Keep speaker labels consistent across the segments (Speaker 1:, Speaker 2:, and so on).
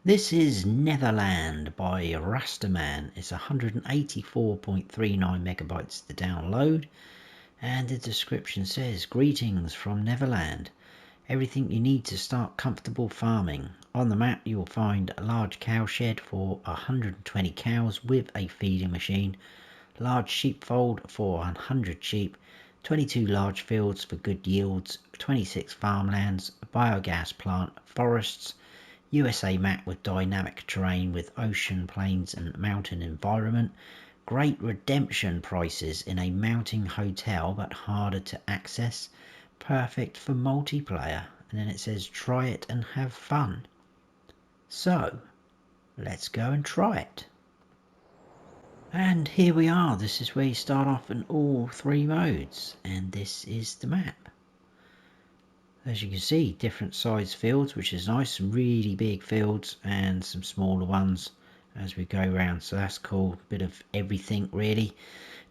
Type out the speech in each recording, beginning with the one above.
Speaker 1: This is Neverland by Rastaman. It's 184.39 megabytes to download, and the description says, "Greetings from Neverland. Everything you need to start comfortable farming. On the map you will find a large cowshed for 120 cows with a feeding machine, large sheepfold for 100 sheep, 22 large fields for good yields, 26 farmlands, a biogas plant, forests, USA map with dynamic terrain with ocean, plains and mountain environment, great redemption prices in a mountain hotel but harder to access, perfect for multiplayer." And then it says, "Try it and have fun." So, let's go and try it. And here we are. This is where you start off in all three modes, and this is the map. As you can see, different size fields, which is nice. Some really big fields and some smaller ones as we go around, so that's cool. Bit of everything really.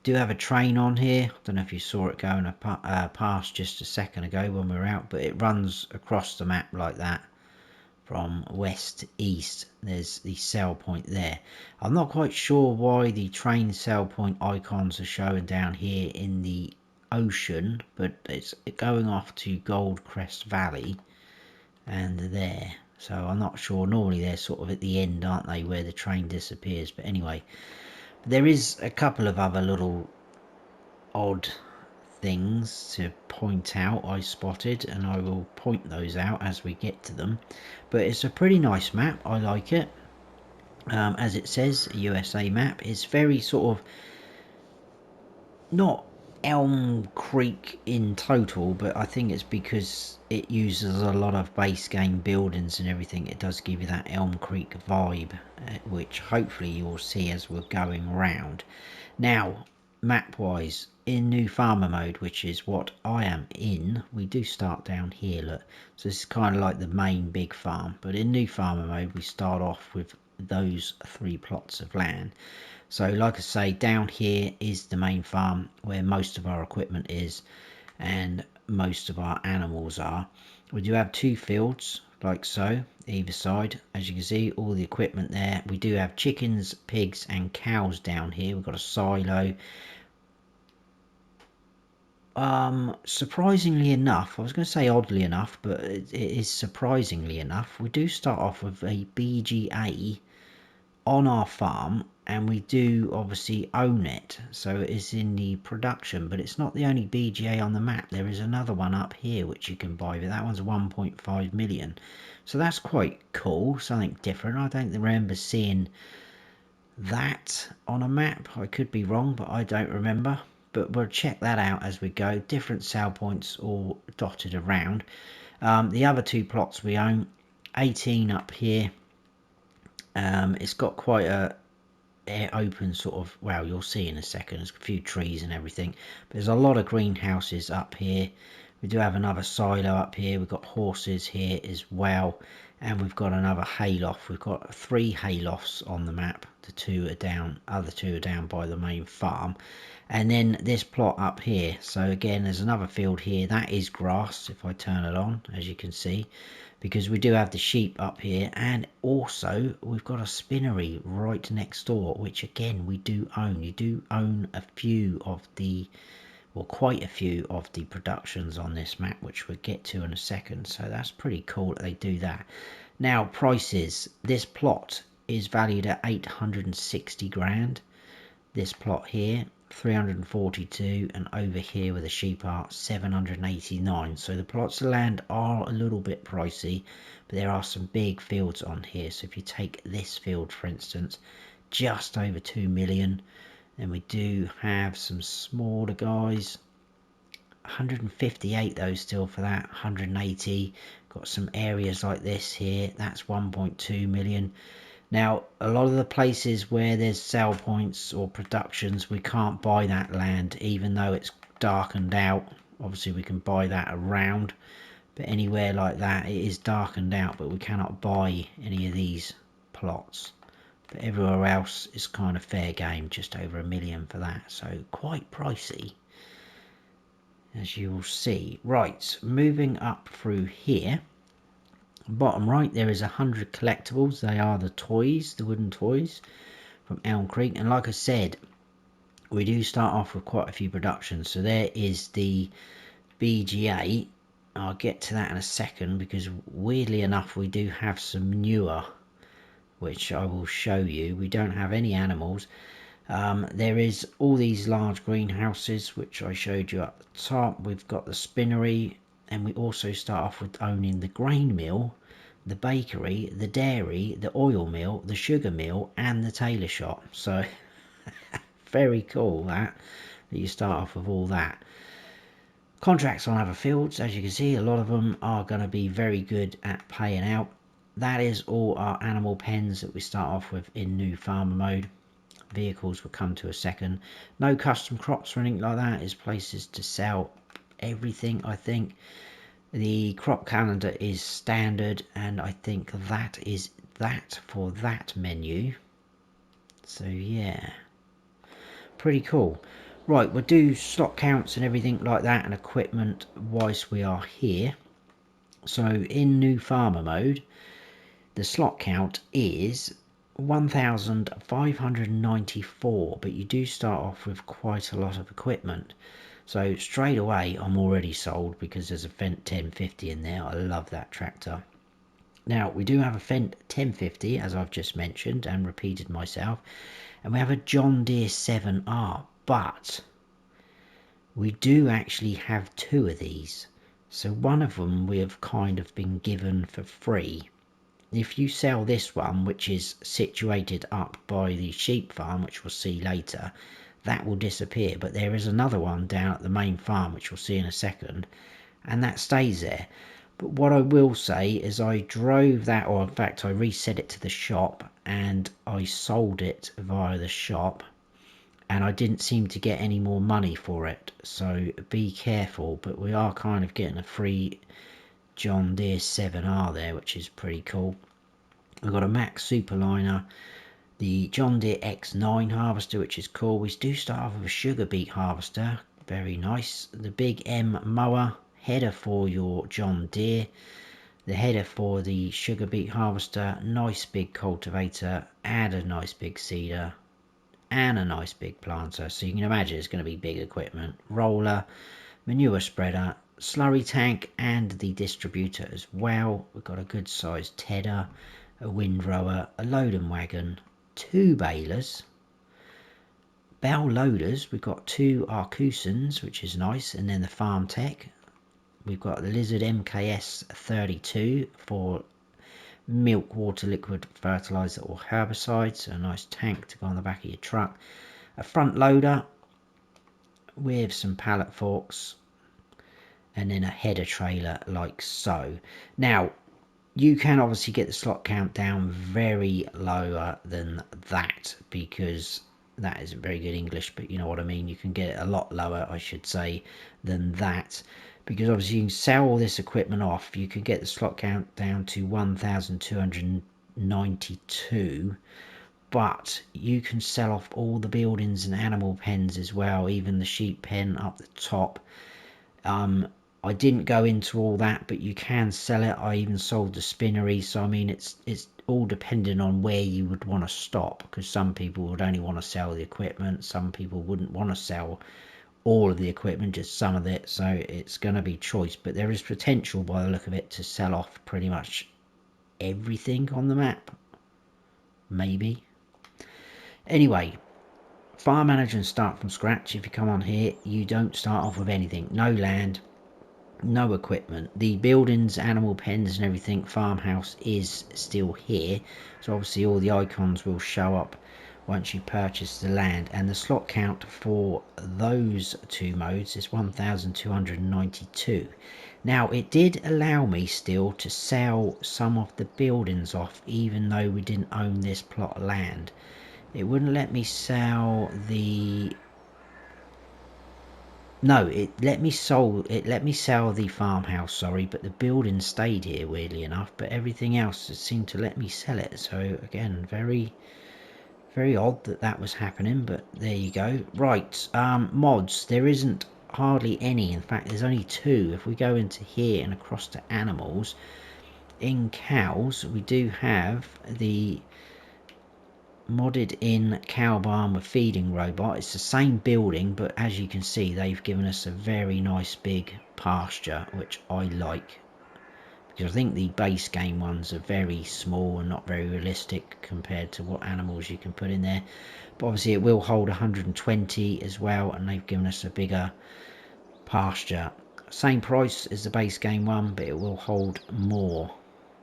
Speaker 1: Do have a train on here. Don't know if you saw it going past just a second ago when we were out, but it runs across the map like that from west to east. There's the sell point there. I'm not quite sure why the train sell point icons are showing down here in the ocean, but it's going off to Goldcrest Valley and there, so I'm not sure. Normally they're sort of at the end, aren't they, where the train disappears. But anyway, there is a couple of other little odd things to point out I spotted, and I will point those out as we get to them. But it's a pretty nice map. I like it. As it says, a USA map. It's very sort of not Elm Creek in total, but I think it's because it uses a lot of base game buildings and everything. It does give you that Elm Creek vibe, which hopefully you'll see as we're going round. Now, map wise, in new farmer mode, which is what I am in, we do start down here, look. So this is kind of like the main big farm, but in new farmer mode we start off with those 3 plots of land. So like I say, down here is the main farm where most of our equipment is and most of our animals are. We do have 2 fields like so either side. As you can see, all the equipment there. We do have chickens, pigs and cows down here. We've got a silo. Surprisingly enough, I was going to say oddly enough, but it is surprisingly enough, we do start off with a BGA on our farm, and we do obviously own it, so it is in the production. But it's not the only BGA on the map. There is another one up here which you can buy, but that one's 1.5 million, so that's quite cool, something different. I don't remember seeing that on a map. I could be wrong, but I don't remember. But we'll check that out as we go. Different sell points all dotted around. The other 2 plots we own, 18 up here. It's got quite a open sort of, well, you'll see in a second, there's a few trees and everything, but there's a lot of greenhouses up here. We do have another silo up here. We've got horses here as well, and we've got another hayloft. We've got 3 haylofts on the map. The 2 are down, other 2 are down by the main farm, and then this plot up here. So again, there's another field here that is grass if I turn it on, as you can see, because we do have the sheep up here, and also we've got a spinnery right next door, which again we do own. You do own a few of the, well, quite a few of the productions on this map, which we'll get to in a second. So that's pretty cool that they do that. Now, prices. This plot is valued at 860 grand. This plot here, 342, and over here where the sheep are, 789. So the plots of land are a little bit pricey, but there are some big fields on here. So if you take this field, for instance, just over 2 million. Then we do have some smaller guys, 158 though still for that, 180. Got some areas like this here, that's 1.2 million. Now, a lot of the places where there's sell points or productions, we can't buy that land, even though it's darkened out. Obviously, we can buy that around, but anywhere like that, it is darkened out, but we cannot buy any of these plots. But everywhere else is kind of fair game, just over 1 million for that, so quite pricey, as you will see. Right, moving up through here, Bottom right, there is 100 collectibles. They are the toys, the wooden toys from Elm Creek. And like I said, we do start off with quite a few productions. So there is the BGA. I'll get to that in a second, because weirdly enough we do have some newer, which I will show you. We don't have any animals. There is all these large greenhouses which I showed you at the top. We've got the spinnery, and we also start off with owning the grain mill, the bakery, the dairy, the oil mill, the sugar mill, and the tailor shop. So very cool that you start off with all that. Contracts on other fields, as you can see, a lot of them are going to be very good at paying out. That is all our animal pens that we start off with in new farmer mode. Vehicles will come to a second. No custom crops or anything like that. Is places to sell everything, I think. The crop calendar is standard, and I think that is that for that menu. So yeah, pretty cool. Right, we'll do slot counts and everything like that and equipment whilst we are here. So in new farmer mode, the slot count is 1,594, but you do start off with quite a lot of equipment. So straight away I'm already sold, because there's a Fendt 1050 in there. I love that tractor. Now we do have a Fendt 1050, as I've just mentioned and repeated myself, and we have a John Deere 7R, but we do actually have two of these. So one of them we have kind of been given for free. If you sell this one, which is situated up by the sheep farm, which we'll see later, that will disappear. But there is another one down at the main farm, which we'll see in a second, and that stays there. But what I will say is I drove that, or in fact I reset it to the shop, and I sold it via the shop, and I didn't seem to get any more money for it. So be careful, but we are kind of getting a free John Deere 7R there, which is pretty cool. We've got a Max Superliner, the John Deere X9 harvester, which is cool. We do start off with a sugar beet harvester, very nice. The Big M mower, header for your John Deere, the header for the sugar beet harvester, nice big cultivator, and a nice big seeder, and a nice big planter. So you can imagine it's going to be big equipment. Roller, manure spreader, slurry tank, and the distributor as well. We've got a good sized tedder, a windrower, a loading wagon, two balers, bell loaders. We've got two Arcusons, which is nice, and then the Farm Tech. We've got the Lizard MKS 32 for milk, water, liquid fertilizer or herbicides. So a nice tank to go on the back of your truck. A front loader with some pallet forks, and then a header trailer like so. Now you can obviously get the slot count down very lower than that, because that isn't very good English, but you know what I mean. You can get it a lot lower, I should say, than that, because obviously you can sell all this equipment off. You can get the slot count down to 1,292, but you can sell off all the buildings and animal pens as well, even the sheep pen up the top. I didn't go into all that, but you can sell it. I even sold the spinnery. So I mean, it's all depending on where you would want to stop, because some people would only want to sell the equipment, some people wouldn't want to sell all of the equipment, just some of it. So it's going to be choice, but there is potential by the look of it to sell off pretty much everything on the map, maybe. Anyway, farm manager and start from scratch. If you come on here, you don't start off with anything. No land, no equipment. The buildings, animal pens and everything, farmhouse is still here. So obviously all the icons will show up once you purchase the land, and the slot count for those two modes is 1,292. Now it did allow me still to sell some of the buildings off, even though we didn't own this plot of land. It wouldn't let me sell the it let me sell the farmhouse, sorry, but the building stayed here weirdly enough, but everything else seemed to let me sell it. So again, very odd that was happening, but there you go. Right, mods, there isn't hardly any. In fact, there's only two. If we go into here and across to animals, in cows, we do have the modded in cow barn with feeding robot. It's the same building, but as you can see, they've given us a very nice big pasture, which I like, because I think the base game ones are very small and not very realistic compared to what animals you can put in there. But obviously it will hold 120 as well, and they've given us a bigger pasture. Same price as the base game one, but it will hold more,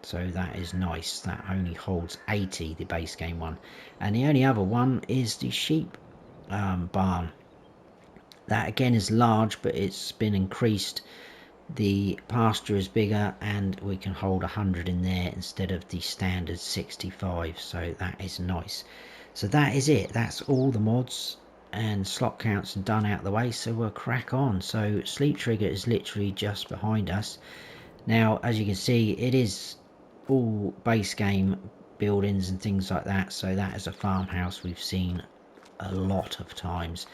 Speaker 1: so that is nice. That only holds 80, the base game one. And the only other one is the sheep barn. That again is large, but it's been increased. The pasture is bigger, and we can hold 100 in there instead of the standard 65, so that is nice. So that is it. That's all the mods and slot counts and done out the way, so we'll crack on. So Sleep Trigger is literally just behind us. Now, as you can see, it is all base game buildings and things like that, so that is a farmhouse we've seen a lot of times.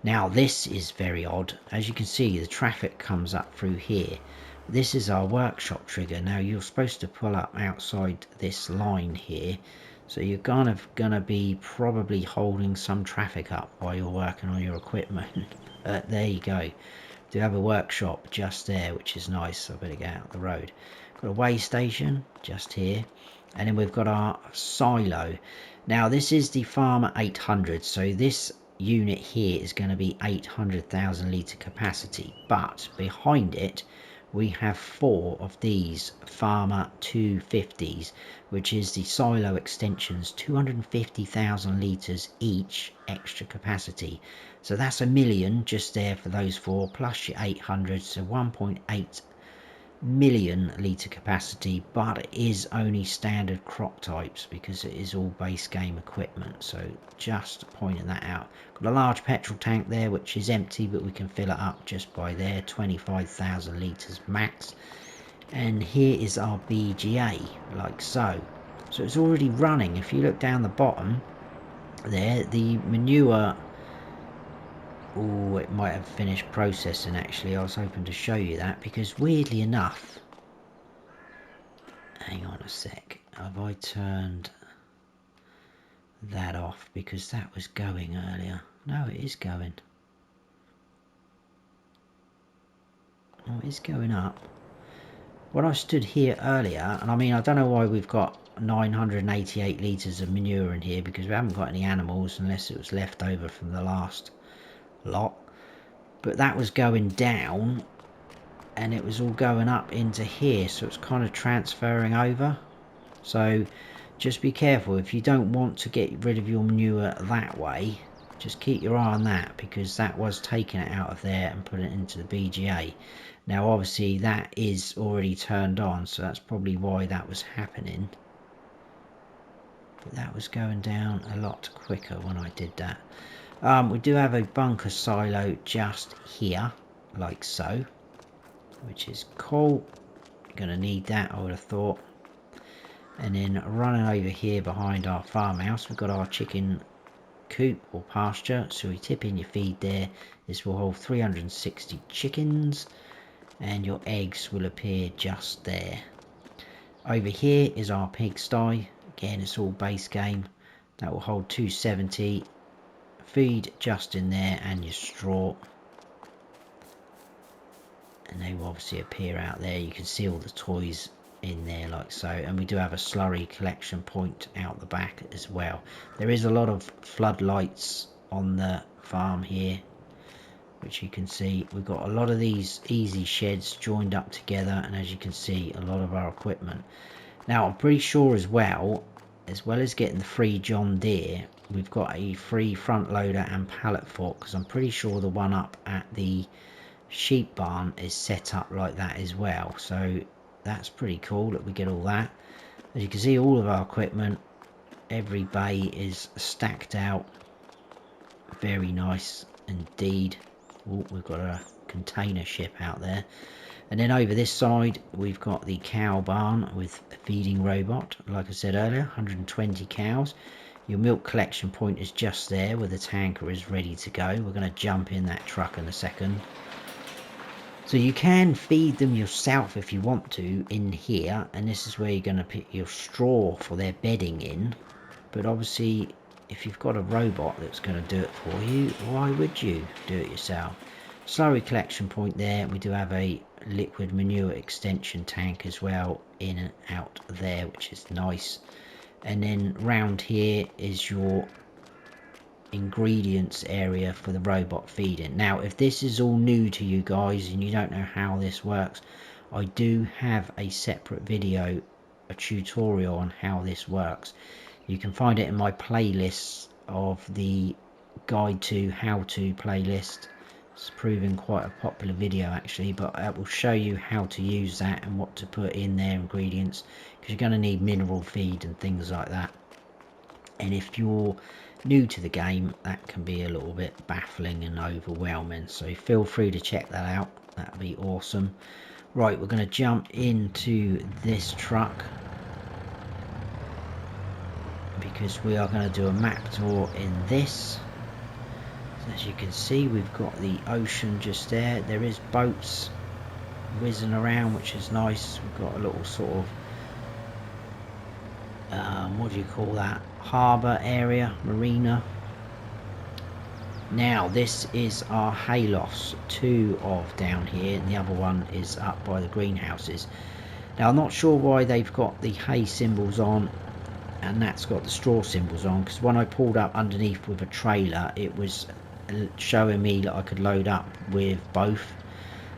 Speaker 1: Now this is very odd. As you can see, the traffic comes up through here. This is our workshop trigger. Now you're supposed to pull up outside this line here, so you're kind of gonna be probably holding some traffic up while you're working on your equipment. There you go. Do have a workshop just there, which is nice. I better get out the road. Got a way station just here, and then we've got our silo. Now this is the Farmer 800, so this unit here is going to be 800,000 litre capacity, but behind it we have 4 of these Farmer 250s, which is the silo extensions, 250,000 litres each extra capacity. So that's 1 million just there for those 4, plus your 800, so 1.8 million litre capacity, but it is only standard crop types because it is all base game equipment. So just pointing that out. Got a large petrol tank there which is empty, but we can fill it up just by there, 25,000 litres max. And here is our BGA, like so. So it's already running. If you look down the bottom there, the manure, oh, it might have finished processing actually. I was hoping to show you that, because weirdly enough, hang on a sec, have I turned that off because that was going earlier? No, it is going. Oh, it is going up. When I stood here earlier, and I mean, I don't know why we've got 988 litres of manure in here, because we haven't got any animals unless it was left over from the last lot, but that was going down and it was all going up into here, so it's kind of transferring over. So just be careful if you don't want to get rid of your manure that way. Just keep your eye on that, because that was taking it out of there and putting it into the BGA. Now obviously that is already turned on, so that's probably why that was happening, but that was going down a lot quicker when I did that. We do have a bunker silo just here, like so, which is cool. Gonna need that, I would have thought. And then running over here behind our farmhouse, we've got our chicken coop or pasture. So we tip in your feed there. This will hold 360 chickens, and your eggs will appear just there. Over here is our pigsty. Again, it's all base game. That will hold 270. Feed just in there, and your straw, and they will obviously appear out there. You can see all the toys in there like so, and we do have a slurry collection point out the back as well. There is a lot of floodlights on the farm here, which you can see. We've got a lot of these easy sheds joined up together, and as you can see, a lot of our equipment. Now I'm pretty sure as well as getting the free John Deere, we've got a free front loader and pallet fork, because I'm pretty sure the one up at the sheep barn is set up like that as well. So that's pretty cool that we get all that. As you can see, all of our equipment, every bay is stacked out. Very nice indeed. Ooh, we've got a container ship out there. And then over this side we've got the cow barn with a feeding robot. Like I said earlier, 120 cows. Your milk collection point is just there where the tanker is ready to go. We're going to jump in that truck in a second. So you can feed them yourself if you want to in here, and this is where you're going to put your straw for their bedding in. But obviously if you've got a robot that's going to do it for you, why would you do it yourself? Slurry collection point there. We do have a liquid manure extension tank as well in and out there, which is nice. And then round here is your ingredients area for the robot feeding. Now if this is all new to you guys and you don't know how this works, I do have a separate video, a tutorial on how this works. You can find it in my playlist of the guide to how to playlist. It's proving quite a popular video actually, but it will show you how to use that and what to put in their ingredients, because you're going to need mineral feed and things like that. And if you're new to the game, that can be a little bit baffling and overwhelming, so feel free to check that out. That'd be awesome. Right, we're going to jump into this truck because we are going to do a map tour in this. So as you can see, we've got the ocean just there. There is boats whizzing around, which is nice. We've got a little sort of what do you call that, harbour area, marina. Now this is our hayloft, 2 of down here, and the other one is up by the greenhouses. Now I'm not sure why they've got the hay symbols on and that's got the straw symbols on, because when I pulled up underneath with a trailer, it was showing me that I could load up with both.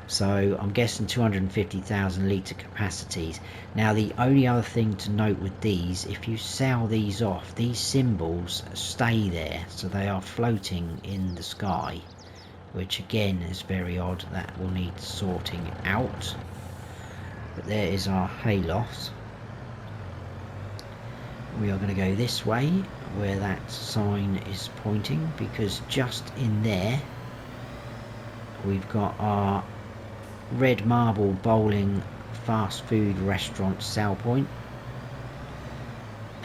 Speaker 1: So I'm guessing 250,000 litre capacities. Now the only other thing to note with these, if you sell these off, these symbols stay there, so they are floating in the sky, which again is very odd. That will need sorting out. But there is our hayloft. We are going to go this way where that sign is pointing, because just in there we've got our Red Marble Bowling fast food restaurant sell point,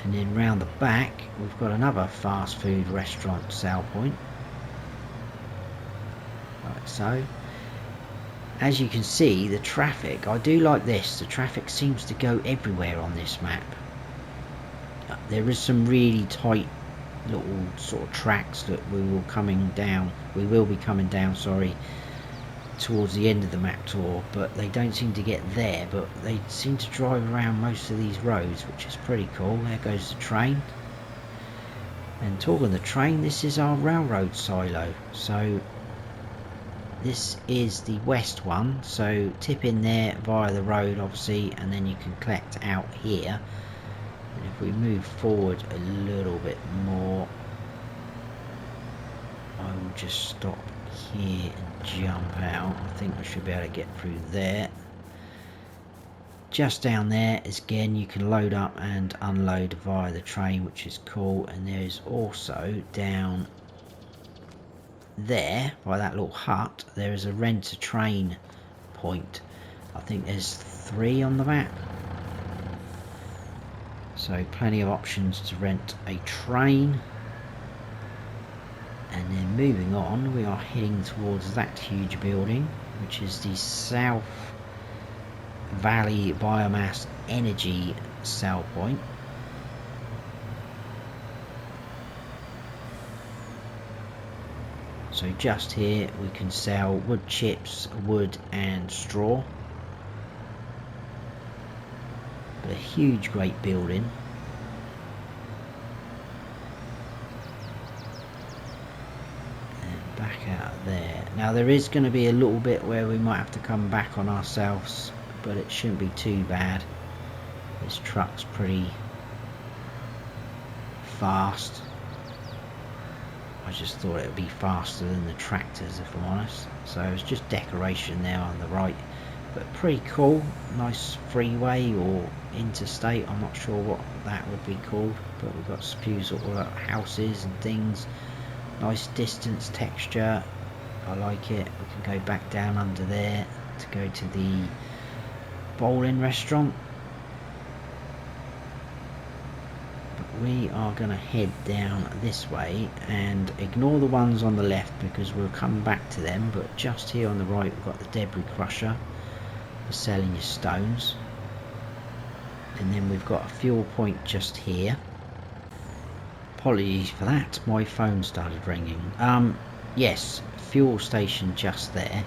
Speaker 1: and then round the back we've got another fast food restaurant sell point, like so. As you can see, the traffic, I do like this, the traffic seems to go everywhere on this map. There is some really tight little sort of tracks that we will be coming down, sorry, towards the end of the map tour, but they don't seem to get there, but they seem to drive around most of these roads, which is pretty cool. There goes the train. And talking of the train, this is our railroad silo, so this is the west one, so tip in there via the road obviously, and then you can collect out here. And if we move forward a little bit more, I will just stop here and jump out. I think I should be able to get through there. Just down there is, again, you can load up and unload via the train, which is cool. And there's also down there by that little hut, there is a rent a train point. I think there's 3 on the map, so plenty of options to rent a train. And then moving on, we are heading towards that huge building, which is the South Valley Biomass Energy Cell Point. So just here we can sell wood chips, wood and straw. But a huge great building. And back out there. Now there is going to be a little bit where we might have to come back on ourselves, but it shouldn't be too bad. This truck's pretty fast. I just thought it would be faster than the tractors, if I'm honest. So it's just decoration there on the right, but pretty cool. Nice freeway or interstate, I'm not sure what that would be called, but we've got a few sort of houses and things. Nice distance texture, I like it. We can go back down under there to go to the bowling restaurant. But we are going to head down this way and ignore the ones on the left because we'll come back to them, but just here on the right we've got the debris crusher for selling your stones, and then we've got a fuel point just here. Apologies for that, my phone started ringing. Yes, fuel station just there.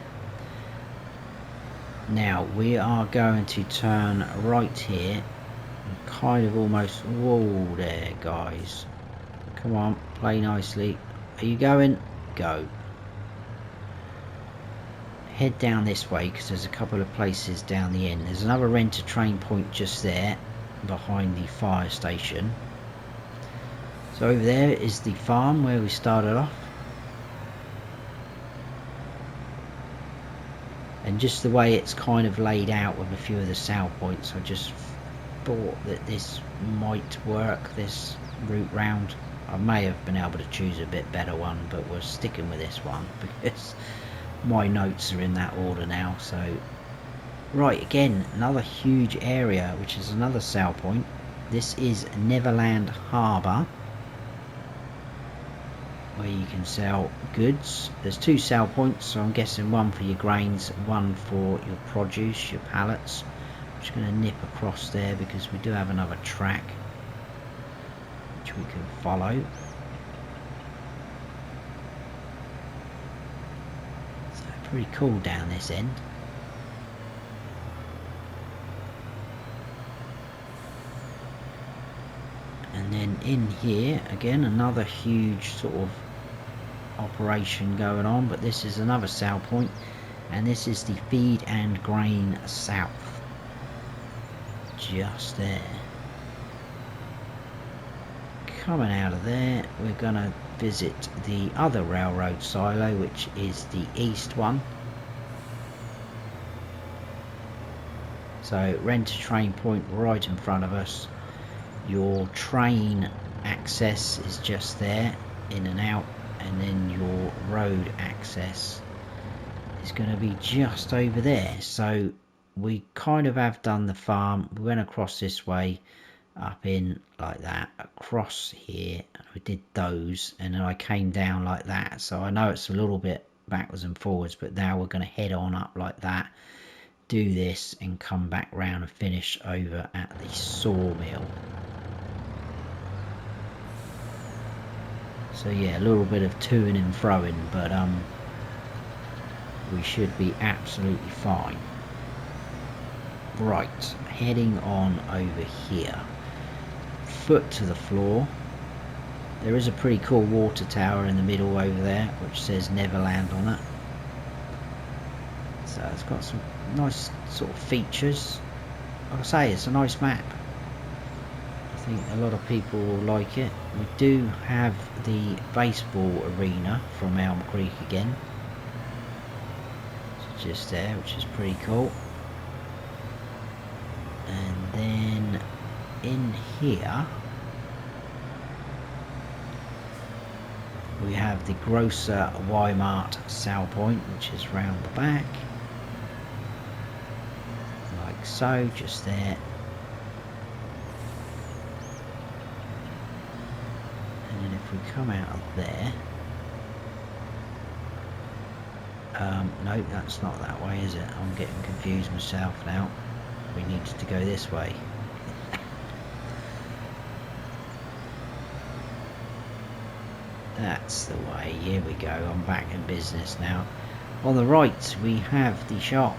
Speaker 1: Now we are going to turn right here, kind of almost, whoa there guys, come on, play nicely, are you going? Go. Head down this way because there's a couple of places down the end. There's another rent-a-train point just there behind the fire station. So over there is the farm where we started off. And just the way it's kind of laid out with a few of the sale points, I just thought that this might work, this route round. I may have been able to choose a bit better one, but we're sticking with this one because my notes are in that order now. So right, again, another huge area, which is another sale point. This is Neverland Harbour, where you can sell goods. There's two sale points, so I'm guessing one for your grains, one for your produce, your pallets. I'm just going to nip across there because we do have another track which we can follow. So pretty cool down this end. And then in here again, another huge sort of operation going on, but this is another sale point, and this is the feed and grain south, just there. Coming out of there, we're gonna visit the other railroad silo, which is the east one. So rent-a-train point right in front of us. Your train access is just there, in and out, and then your road access is going to be just over there. So we kind of have done the farm. We went across this way, up in like that, across here, and we did those, and then I came down like that. So I know it's a little bit backwards and forwards, but now we're going to head on up like that, do this, and come back round and finish over at the sawmill. So yeah, a little bit of toing and froing, but we should be absolutely fine. Right, heading on over here. Foot to the floor. There is a pretty cool water tower in the middle over there, which says Neverland on it. So it's got some nice sort of features. Like I say, it's a nice map. I think a lot of people will like it. We do have the baseball arena from Elm Creek again. It's just there, which is pretty cool. And then in here we have the Grocer Y-Mart sale point, which is round the back. Like so, just there. And if we come out of there, no, that's not that way, is it? I'm getting confused myself now. We need to go this way. That's the way. Here we go. I'm back in business now. On the right we have the shop.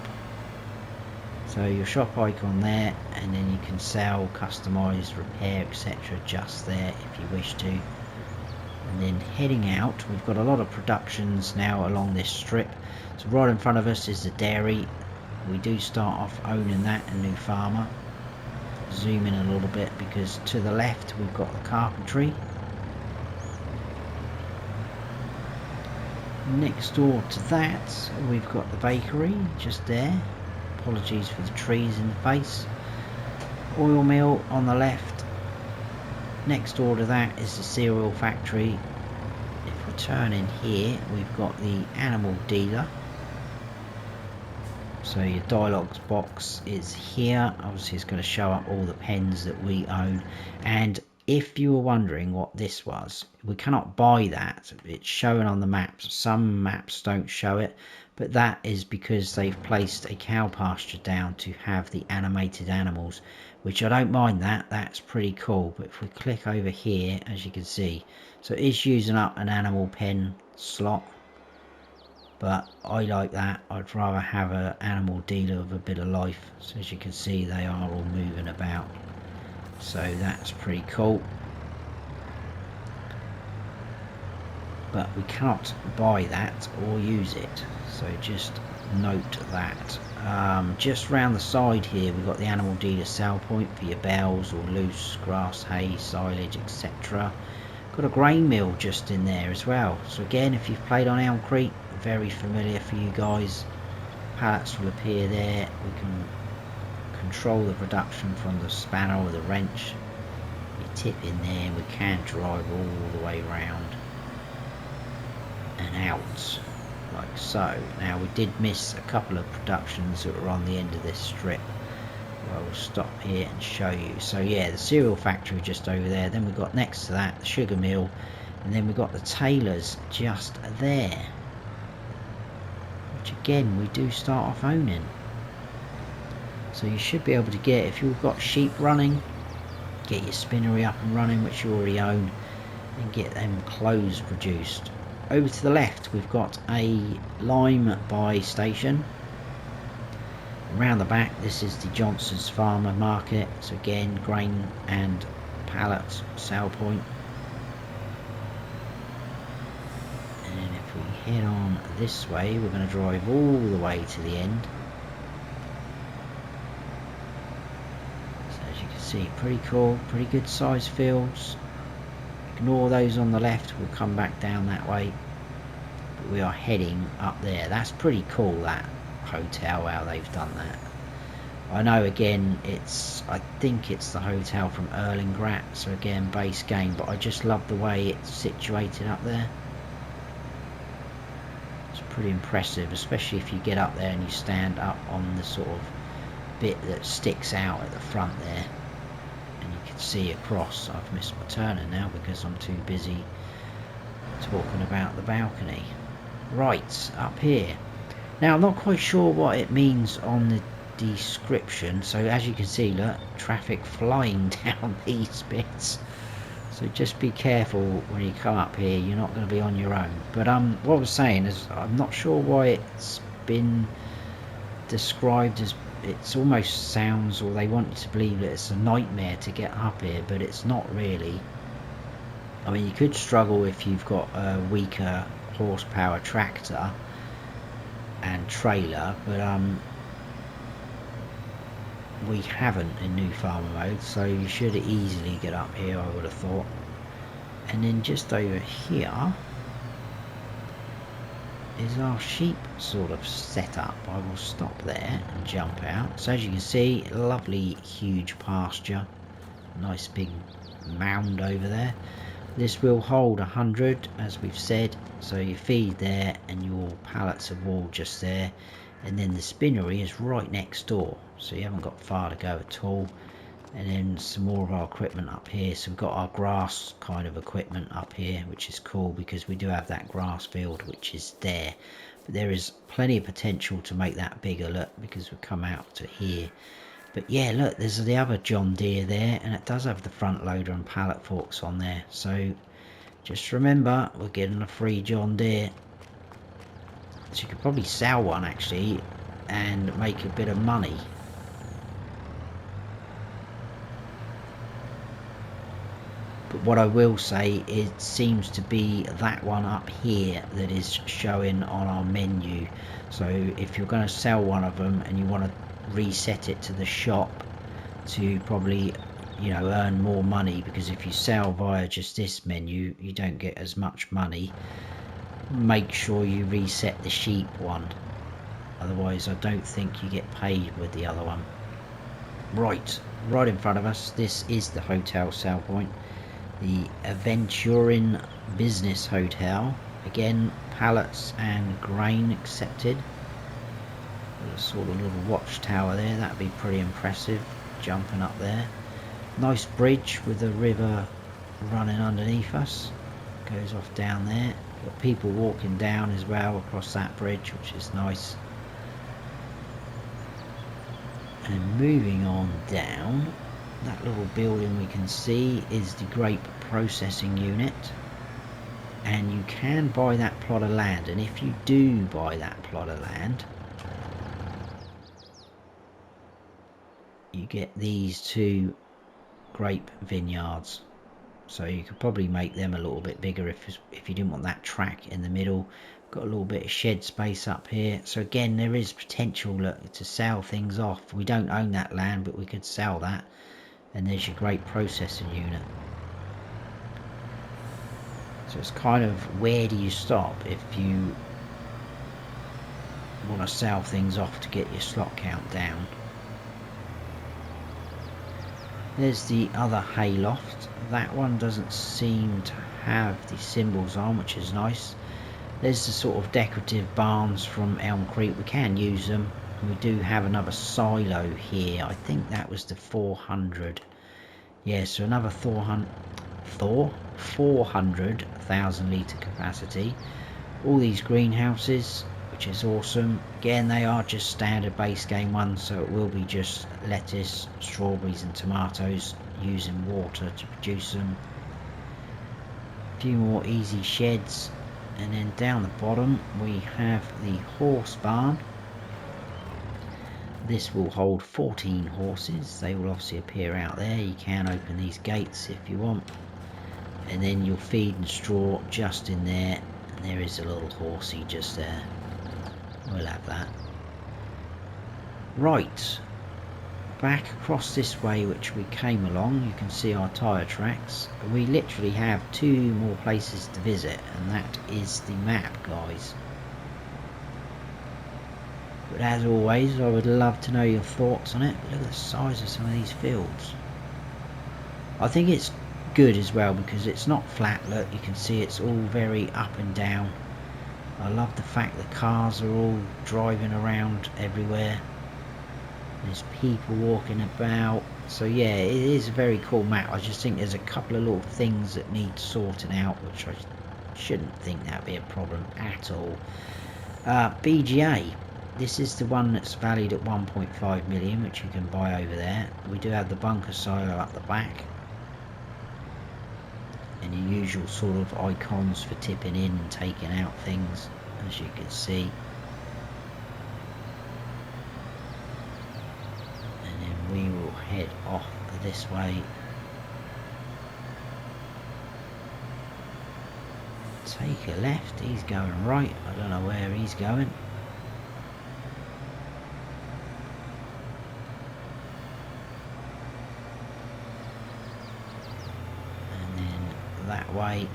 Speaker 1: So your shop icon there, and then you can sell, customize, repair, etc. just there if you wish to. And then heading out, we've got a lot of productions now along this strip. So right in front of us is the dairy. We do start off owning that, a new farmer. Zoom in a little bit because to the left we've got the carpentry. Next door to that we've got the bakery just there. Apologies for the trees in the face. Oil mill on the left. Next door to that is the cereal factory. If we turn in here, we've got the animal dealer. So your dialogues box is here. Obviously it's going to show up all the pens that we own. And if you were wondering what this was, we cannot buy that. It's shown on the maps. Some maps don't show it, but that is because they've placed a cow pasture down to have the animated animals, which I don't mind that. That's pretty cool. But if we click over here, as you can see, so it is using up an animal pen slot, but I like that. I'd rather have an animal dealer with a bit of life. So as you can see, they are all moving about. So that's pretty cool, but we cannot buy that or use it, so just note that. Just round the side here we've got the animal dealer sell point for your bales or loose grass, hay, silage, etc. Got a grain mill just in there as well, so again, if you've played on Elm Creek, very familiar for you guys. Pallets will appear there. We can control the production from the spanner or the wrench. You tip in there and we can drive all the way round and out like so. Now we did miss a couple of productions that were on the end of this strip. Well, we'll stop here and show you. So yeah, the cereal factory just over there, then we've got next to that the sugar mill, and then we've got the tailors just there, which again we do start off owning. So you should be able to get, if you've got sheep running, get your spinnery up and running, which you already own, and get them clothes produced. Over to the left we've got a lime buy station. Around the back this is the Johnson's Farmer Market, so again grain and pallet sale point. And if we head on this way, we're going to drive all the way to the end. See, pretty cool, pretty good sized fields. Ignore those on the left, we'll come back down that way, but we are heading up there. That's pretty cool, that hotel, how they've done that. I know, again, I think it's the hotel from Erlingrat, so again base game, but I just love the way it's situated up there. It's pretty impressive, especially if you get up there and you stand up on the sort of bit that sticks out at the front there. See across. I've missed my turner now because I'm too busy talking about the balcony. Right, up here. Now I'm not quite sure what it means on the description, so as you can see, look, traffic flying down these bits, so just be careful when you come up here. You're not going to be on your own. But what I was saying is, I'm not sure why it's been described as, it almost sounds, or they want you to believe that it's a nightmare to get up here, but it's not really. I mean, you could struggle if you've got a weaker horsepower tractor and trailer, but we haven't in new farmer mode, so you should easily get up here, I would have thought. And then just over here is our sheep sort of setup. I will stop there and jump out. So as you can see, lovely huge pasture, nice big mound over there. This will hold 100, as we've said, so you feed there and your pallets are all just there, and then the spinnery is right next door, so you haven't got far to go at all. And then some more of our equipment up here, so we've got our grass kind of equipment up here, which is cool because we do have that grass field which is there, but there is plenty of potential to make that bigger, look, because we come out to here. But yeah, look, there's the other John Deere there, and it does have the front loader and pallet forks on there, so just remember, we're getting a free John Deere. So you could probably sell one actually and make a bit of money. But what I will say, it seems to be that one up here that is showing on our menu. So if you're going to sell one of them and you want to reset it to the shop to probably, you know, earn more money, because if you sell via just this menu you don't get as much money, make sure you reset the sheep one, otherwise I don't think you get paid with the other one. Right in front of us, this is the hotel sale point, the Aventurin Business Hotel. Again, pallets and grain accepted. There's a sort of little watchtower there, that'd be pretty impressive, jumping up there. Nice bridge with the river running underneath us. Goes off down there. Got people walking down as well across that bridge, which is nice. And moving on down, that little building we can see is the grape processing unit. And you can buy that plot of land, and if you do buy that plot of land, you get these 2 grape vineyards. So you could probably make them a little bit bigger if you didn't want that track in the middle. Got a little bit of shed space up here. So again, there is potential to sell things off. We don't own that land, but we could sell that. And there's your grape processing unit. So it's kind of, where do you stop if you want to sell things off to get your slot count down? There's the other hayloft. That one doesn't seem to have the symbols on, which is nice. There's the sort of decorative barns from Elm Creek. We can use them. We do have another silo here. I think that was the 400. Yeah, so another 400,000 litre capacity. All these greenhouses, which is awesome. Again, they are just standard base game ones, so it will be just lettuce, strawberries and tomatoes, using water to produce them. A few more easy sheds, and then down the bottom we have the horse barn. This will hold 14 horses. They will obviously appear out there. You can open these gates if you want, and then you'll feed and straw just in there, and there is a little horsey just there. We'll have that. Right, back across this way which we came along, you can see our tyre tracks. We literally have 2 more places to visit, and that is the map, guys. But as always, I would love to know your thoughts on it. Look at the size of some of these fields. I think it's good as well because it's not flat. Look, you can see it's all very up and down. I love the fact that cars are all driving around everywhere. There's people walking about. So yeah, it is a very cool map. I just think there's a couple of little things that need sorting out, which I shouldn't think that'd be a problem at all. BGA. This is the one that's valued at 1.5 million, which you can buy over there. We do have the bunker silo up the back. And your usual sort of icons for tipping in and taking out things, as you can see. And then we will head off this way. Take a left, he's going right. I don't know where he's going. That way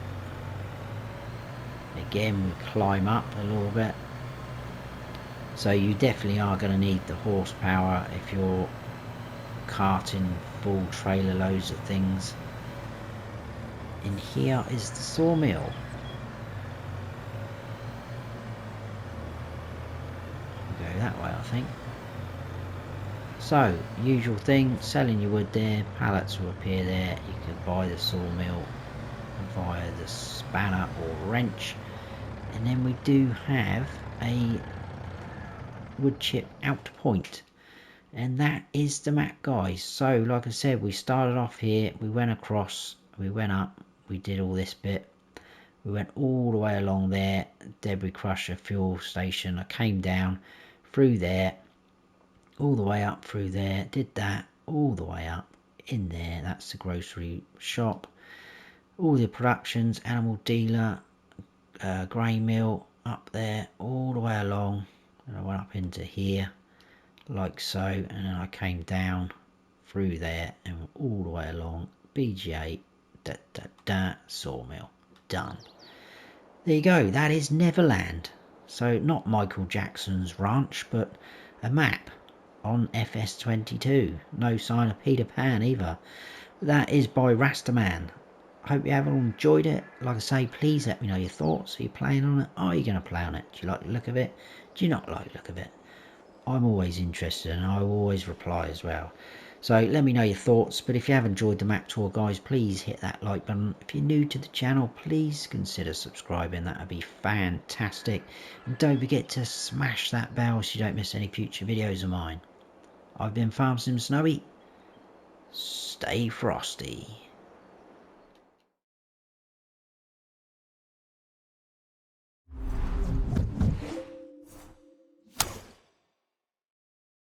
Speaker 1: again, we climb up a little bit. So you definitely are going to need the horsepower if you're carting full trailer loads of things. And here is the sawmill. We'll go that way, I think. So usual thing, selling your wood there, pallets will appear there. You can buy the sawmill via the spanner or wrench, and then we do have a wood chip out point, and that is the map, guys. So like I said, we started off here, we went across, we went up, we did all this bit, we went all the way along there, debris crusher, fuel station. I came down through there, all the way up through there, did that all the way up in there. That's the grocery shop. All the productions, animal dealer, grain mill up there, all the way along, and I went up into here like so, and then I came down through there and went all the way along. BGA sawmill done. There you go, that is Neverland. So not Michael Jackson's ranch, but a map on FS22. No sign of Peter Pan either. That is by Rastaman. Hope you have all enjoyed it. Like I say, please let me know your thoughts. Are you playing on it? Are you going to play on it? Do you like the look of it? Do you not like the look of it? I'm always interested, and I will always reply as well. So let me know your thoughts, but if you have enjoyed the map tour, guys, please hit that like button. If you're new to the channel, please consider subscribing. That would be fantastic. And don't forget to smash that bell so you don't miss any future videos of mine. I've been Farm Sim Snowy. Stay frosty.